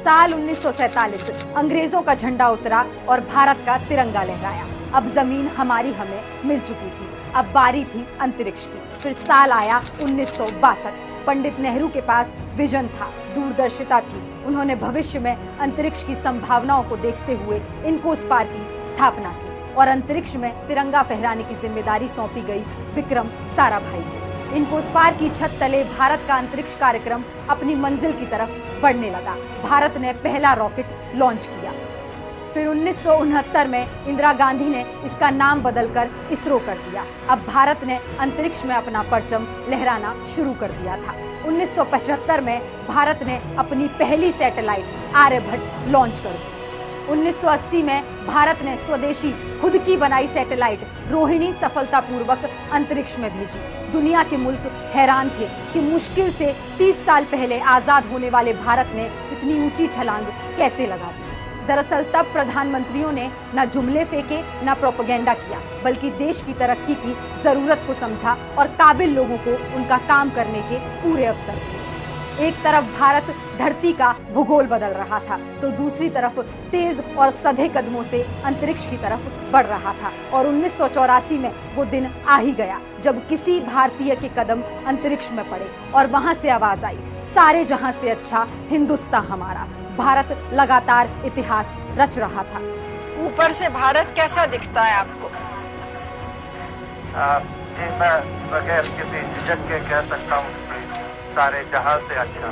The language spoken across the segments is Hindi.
साल 1947 अंग्रेजों का झंडा उतरा और भारत का तिरंगा लहराया। अब जमीन हमारी हमें मिल चुकी थी, अब बारी थी अंतरिक्ष की। फिर साल आया 1962। पंडित नेहरू के पास विजन था, दूरदर्शिता थी। उन्होंने भविष्य में अंतरिक्ष की संभावनाओं को देखते हुए इनकोस्पार की स्थापना की और अंतरिक्ष में तिरंगा फहराने की जिम्मेदारी सौंपी गई विक्रम साराभाई को। इनकोस्पार की छत तले भारत का अंतरिक्ष कार्यक्रम अपनी मंजिल की तरफ बढ़ने लगा। भारत ने पहला रॉकेट लॉन्च किया। फिर 1969 में इंदिरा गांधी ने इसका नाम बदलकर इसरो कर दिया। अब भारत ने अंतरिक्ष में अपना परचम लहराना शुरू कर दिया था। 1975 में भारत ने अपनी पहली सैटेलाइट आर्यभट्ट लॉन्च कर दी। 1980 में भारत ने स्वदेशी खुद की बनाई सैटेलाइट रोहिणी सफलतापूर्वक अंतरिक्ष में भेजी। दुनिया के मुल्क हैरान थे कि मुश्किल से 30 साल पहले आजाद होने वाले भारत ने इतनी ऊंची छलांग कैसे लगा दी। दरअसल तब प्रधानमंत्रियों ने न जुमले फेंके न प्रोपेगेंडा किया, बल्कि देश की तरक्की की जरूरत को समझा और काबिल लोगों को उनका काम करने के पूरे अवसर दिए। एक तरफ भारत धरती का भूगोल बदल रहा था, तो दूसरी तरफ तेज और सधे कदमों से अंतरिक्ष की तरफ बढ़ रहा था। और 1984 में वो दिन आ ही गया जब किसी भारतीय के कदम अंतरिक्ष में पड़े और वहां से आवाज आई, सारे जहां से अच्छा हिंदुस्तान हमारा। भारत लगातार इतिहास रच रहा था। ऊपर से भारत कैसा दिखता है आपको? मैं बगैर किसी झिझक के कह सकता हूँ सारे जहां से अच्छा।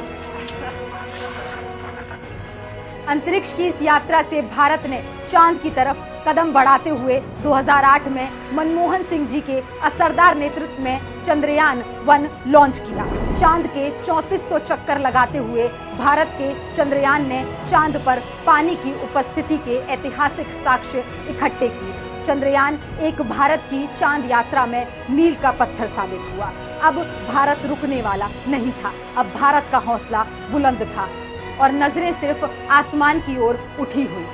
अंतरिक्ष की इस यात्रा से भारत ने चांद की तरफ कदम बढ़ाते हुए 2008 में मनमोहन सिंह जी के असरदार नेतृत्व में चंद्रयान 1 लॉन्च किया। चांद के 3400 चक्कर लगाते हुए भारत के चंद्रयान ने चांद पर पानी की उपस्थिति के ऐतिहासिक साक्ष्य इकट्ठे किए। चंद्रयान एक भारत की चांद यात्रा में मील का पत्थर साबित हुआ। अब भारत रुकने वाला नहीं था। अब भारत का हौसला बुलंद था और नजरें सिर्फ आसमान की ओर उठी हुई।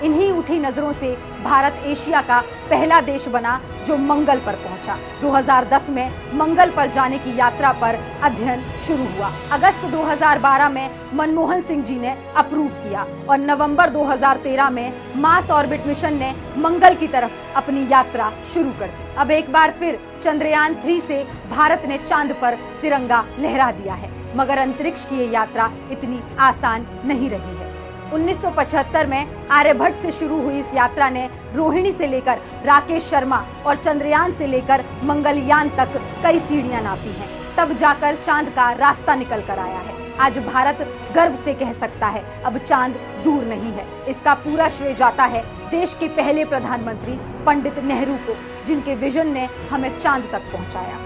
इन्हीं उठी नजरों से भारत एशिया का पहला देश बना जो मंगल पर पहुंचा। 2010 में मंगल पर जाने की यात्रा पर अध्ययन शुरू हुआ। अगस्त 2012 में मनमोहन सिंह जी ने अप्रूव किया और नवंबर 2013 में मार्स ऑर्बिट मिशन ने मंगल की तरफ अपनी यात्रा शुरू कर दी। अब एक बार फिर चंद्रयान 3 से भारत ने चांद पर तिरंगा लहरा दिया है। मगर अंतरिक्ष की ये यात्रा इतनी आसान नहीं रही है। 1975 में आर्यभट्ट से शुरू हुई इस यात्रा ने रोहिणी से लेकर राकेश शर्मा और चंद्रयान से लेकर मंगलयान तक कई सीढ़ियां नापी हैं। तब जाकर चांद का रास्ता निकल कर आया है। आज भारत गर्व से कह सकता है अब चांद दूर नहीं है। इसका पूरा श्रेय जाता है देश के पहले प्रधानमंत्री पंडित नेहरू को, जिनके विजन ने हमें चांद तक पहुंचाया।